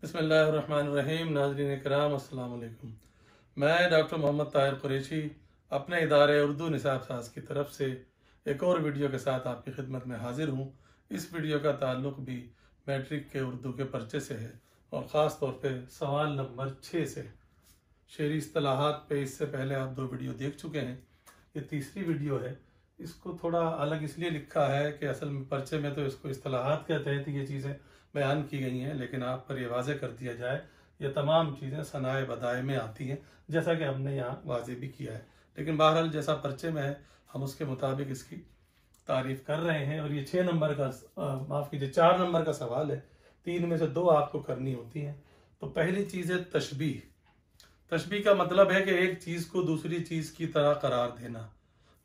बिस्मिल्लाहिर्रहमानिर्रहीम। नाज़रीन किराम अस्सलाम वालेकुम। मैं डॉक्टर मोहम्मद ताहिर कुरैशी अपने इदारे उर्दू निसाब साज की तरफ से एक और वीडियो के साथ आपकी खिदमत में हाजिर हूँ। इस वीडियो का ताल्लुक़ भी मैट्रिक के उर्दू के पर्चे से है और ख़ास तौर पे सवाल नंबर 6 से। शेरी इस्तिलाहात पे इससे पहले आप 2 वीडियो देख चुके हैं, ये तीसरी वीडियो है। इसको थोड़ा अलग इसलिए लिखा है कि असल में पर्चे में तो इसको इस्तिलाहात के तहत ये चीज़ें बयान की गई हैं, लेकिन आप पर ये वाज़े कर दिया जाए ये तमाम चीज़ें सनाए बदाए में आती हैं, जैसा कि हमने यहाँ वाज़े भी किया है। लेकिन बहरहाल जैसा पर्चे में है हम उसके मुताबिक इसकी तारीफ कर रहे हैं। और ये 6 नंबर का माफ़ कीजिए 4 नंबर का सवाल है, 3 में से 2 आपको करनी होती हैं। तो पहली चीज़ है तशबीह। तशबीह का मतलब है कि एक चीज़ को दूसरी चीज़ की तरह करार देना।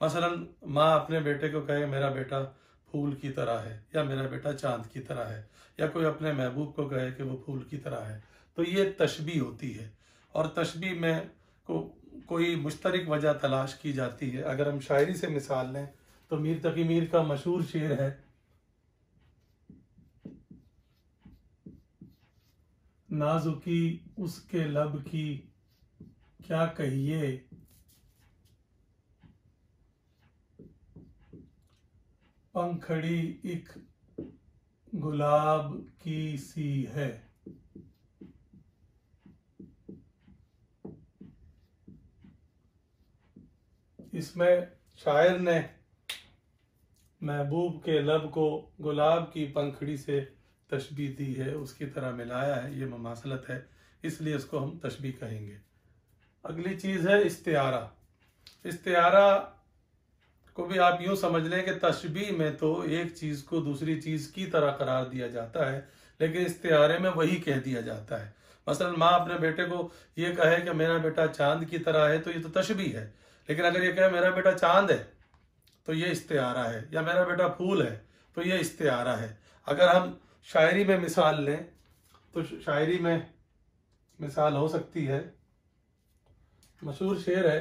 मसलन माँ अपने बेटे को कहे मेरा बेटा फूल की तरह है, या मेरा बेटा चांद की तरह है, या कोई अपने महबूब को कहे कि वो फूल की तरह है, तो ये तशबीह होती है। और तशबीह में कोई मुश्तरक वजह तलाश की जाती है। अगर हम शायरी से मिसाल लें तो मीर तकी मीर का मशहूर शेर है, नाजुकी उसके लब की क्या कहिए, पंखड़ी एक गुलाब की सी है। इसमें शायर ने महबूब के लब को गुलाब की पंखड़ी से तशबीह दी है, उसकी तरह मिलाया है। ये ममासलत है, इसलिए इसको हम तशबीह कहेंगे। अगली चीज़ है इस्तिआरा। इस्तिआरा को भी आप यूं समझ लें कि तशबीह में तो एक चीज़ को दूसरी चीज़ की तरह करार दिया जाता है, लेकिन इस्तिआरे में वही कह दिया जाता है। मसलन माँ अपने बेटे को ये कहे कि मेरा बेटा चांद की तरह है, तो ये तो तशबीह है। लेकिन अगर ये कहे मेरा बेटा चांद है तो ये इस्तिआरा है, या मेरा बेटा फूल है तो ये इस्तिआरा है। अगर हम शायरी में मिसाल लें तो शायरी में मिसाल हो सकती है, मशहूर शेर है,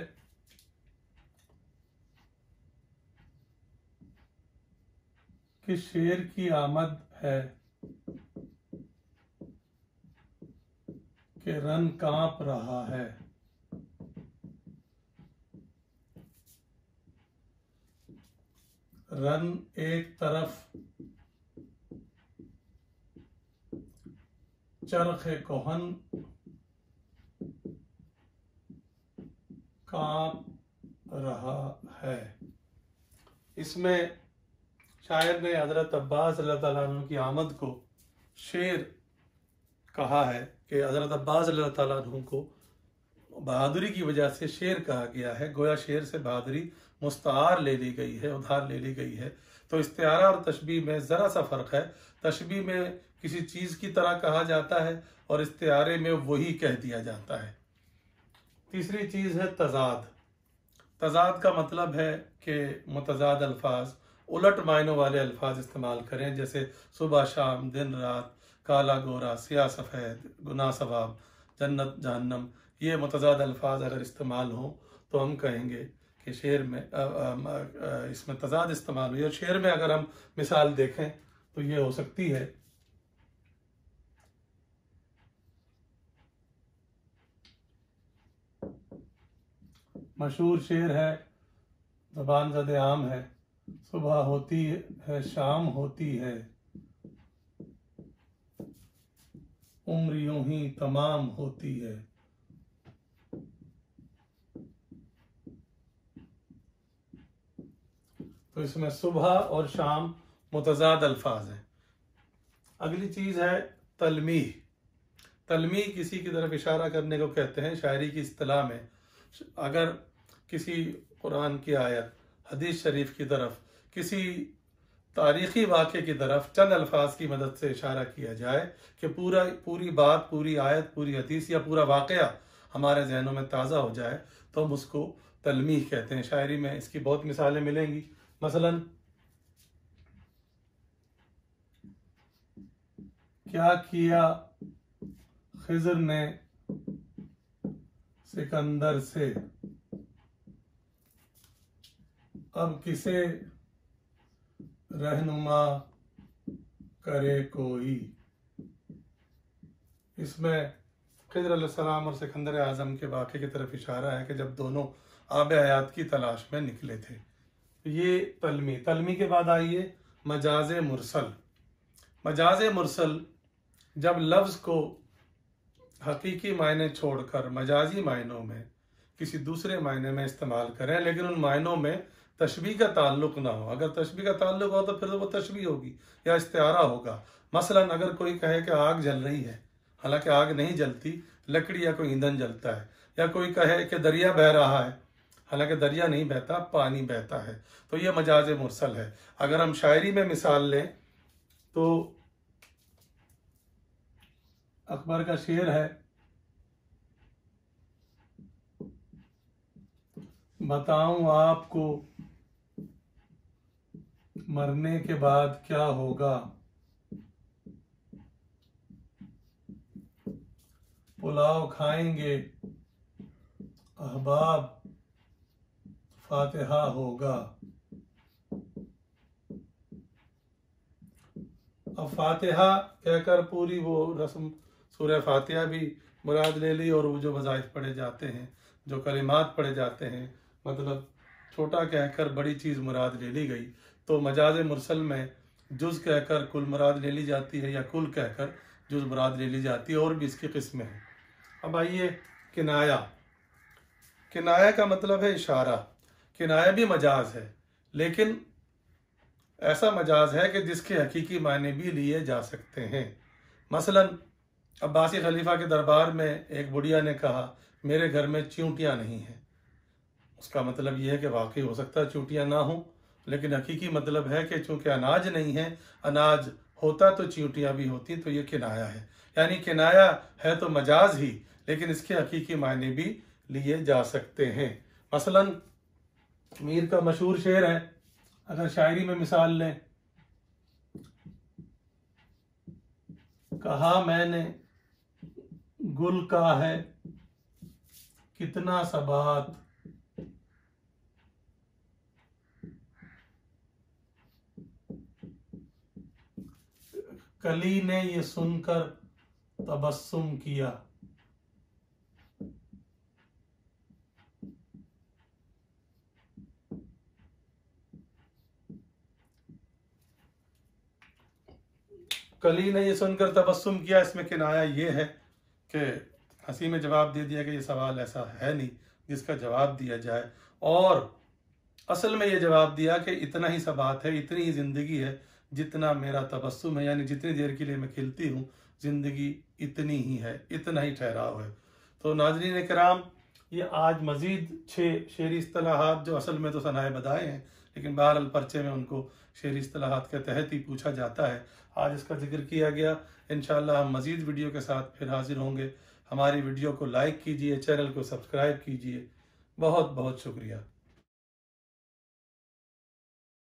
कि शेर की आमद है कि रन कांप रहा है। रन एक तरफ चरखे कोहन कांप रहा है। इसमें शायर ने हजरत अब्बास रज़ियल्लाहु ताला अन्हु की आमद को शेर कहा है कि हजरत अब्बास रज़ियल्लाहु ताला अन्हु को बहादुरी की वजह से शेर कहा गया है। गोया शेर से बहादुरी मुस्तार ले ली गई है, उधार ले ली गई है। तो इस्तिआरा और तशबीह में ज़रा सा फ़र्क है। तशबीह में किसी चीज़ की तरह कहा जाता है और इस्तिआरे में वही कह दिया जाता है। तीसरी चीज़ है तज़ाद। तज़ाद का मतलब है कि मुतज़ाद अल्फाज, उलट मायनों वाले अल्फाज इस्तेमाल करें, जैसे सुबह शाम, दिन रात, काला गोरा, सिया सफ़ेद, गुनाह सवाब, जन्नत जहन्नम। ये मुतज़ाद अल्फाज अगर इस्तेमाल हों तो हम कहेंगे कि शेर में इसमें तज़ाद इस्तेमाल हुई। और शेर में अगर हम मिसाल देखें तो ये हो सकती है, मशहूर शेर है, ज़बान ज़द आम है, सुबह होती है शाम होती है, उम्र यूं ही तमाम होती है। तो इसमें सुबह और शाम मुतज़ाद अल्फाज हैं। अगली चीज़ है तलमीह। तलमीह किसी की तरफ इशारा करने को कहते हैं शायरी की इस्तिलाह में। अगर किसी कुरान की आयत, हदीस शरीफ की तरफ, किसी तारीख़ी वाक़े की तरफ चंद अल्फाज की मदद से इशारा किया जाए कि पूरी बात, पूरी आयत, पूरी हदीस या पूरा वाक़या हमारे जहनों में ताज़ा हो जाए, तो हम उसको तलमीह कहते हैं। शायरी में इसकी बहुत मिसालें मिलेंगी। मसलन क्या किया खिज़र ने सिकंदर से, अब किसे रहनुमा करे कोई। इसमें खिज़र अलैहिस्सलाम और सिकंदर आज़म के वाक़े की तरफ इशारा है कि जब दोनों आब हयात की तलाश में निकले थे। ये तलमी के बाद आइए मजाज मुरसल। मजाज मुरसल जब लफ्ज़ को हकीकी मायने छोड़कर मजाजी मायनों में किसी दूसरे मायने में इस्तेमाल करें, लेकिन उन मायनों में तशबीह का ताल्लुक ना हो। अगर तशबीह का ताल्लुक हो तो फिर वो तशबीह होगी या इस्तिआरा होगा। मसलन अगर कोई कहे कि आग जल रही है, हालांकि आग नहीं जलती, लकड़ी या कोई ईंधन जलता है, या कोई कहे कि दरिया बह रहा है, हालांकि दरिया नहीं बहता, पानी बहता है, तो यह मजाज मुरसल है। अगर हम शायरी में मिसाल लें तो अकबर का शेर है, बताऊं आपको मरने के बाद क्या होगा, पुलाव खाएंगे अहबाब, फातिहा होगा। अब फातिहा कहकर पूरी वो रस्म सूरह फातिहा भी मुराद ले ली, और वो जो वज़ाइफ पढ़े जाते हैं, जो कलिमात पढ़े जाते हैं, मतलब छोटा कहकर बड़ी चीज़ मुराद ले ली गई। तो मजाज मुरसल में जुज़ कहकर कुल मुराद ले ली जाती है, या कुल कहकर जुज़ मुराद ले ली जाती है, और भी इसकी किस्में हैं। अब आइए किनाया। किनाया का मतलब है इशारा। किनाया भी मजाज है, लेकिन ऐसा मजाज है कि जिसके हकीकी मायने भी लिए जा सकते हैं। मसलन अब्बासी खलीफा के दरबार में एक बुढ़िया ने कहा, मेरे घर में चींटियाँ नहीं हैं। उसका मतलब यह है कि वाकई हो सकता है चींटियाँ ना हो, लेकिन हकीकी मतलब है कि चूंकि अनाज नहीं है, अनाज होता तो चींटियाँ भी होती, तो ये किनाया है। यानी किनाया है तो मजाज ही, लेकिन इसके हकीकी मायने भी लिए जा सकते हैं। मसलन मीर का मशहूर शेर है, अगर शायरी में मिसाल लें, कहा मैंने गुल का है कितना सबात, कली ने ये सुनकर तबस्सुम किया। कली ने ये सुनकर तबस्सुम किया, इसमें किनाया ये है कि हंसी में जवाब दे दिया कि ये सवाल ऐसा है नहीं जिसका जवाब दिया जाए, और असल में ये जवाब दिया कि इतना ही सबात है, इतनी ही ज़िंदगी है जितना मेरा तबस्सुम है, यानी जितनी देर के लिए मैं खिलती हूँ ज़िंदगी इतनी ही है, इतना ही ठहराव है। तो नाज़रीन किराम, ये आज मज़ीद 6 शेरी इस्तिलाहात जो असल में तो सनाए बदाए हैं, लेकिन बहरहाल पर्चे में उनको शेरी इस्तिलाहात के तहत ही पूछा जाता है, आज इसका जिक्र किया गया। इंशाअल्लाह हम मज़ीद वीडियो के साथ फिर हाजिर होंगे। हमारी वीडियो को लाइक कीजिए, चैनल को सब्सक्राइब कीजिए। बहुत बहुत शुक्रिया।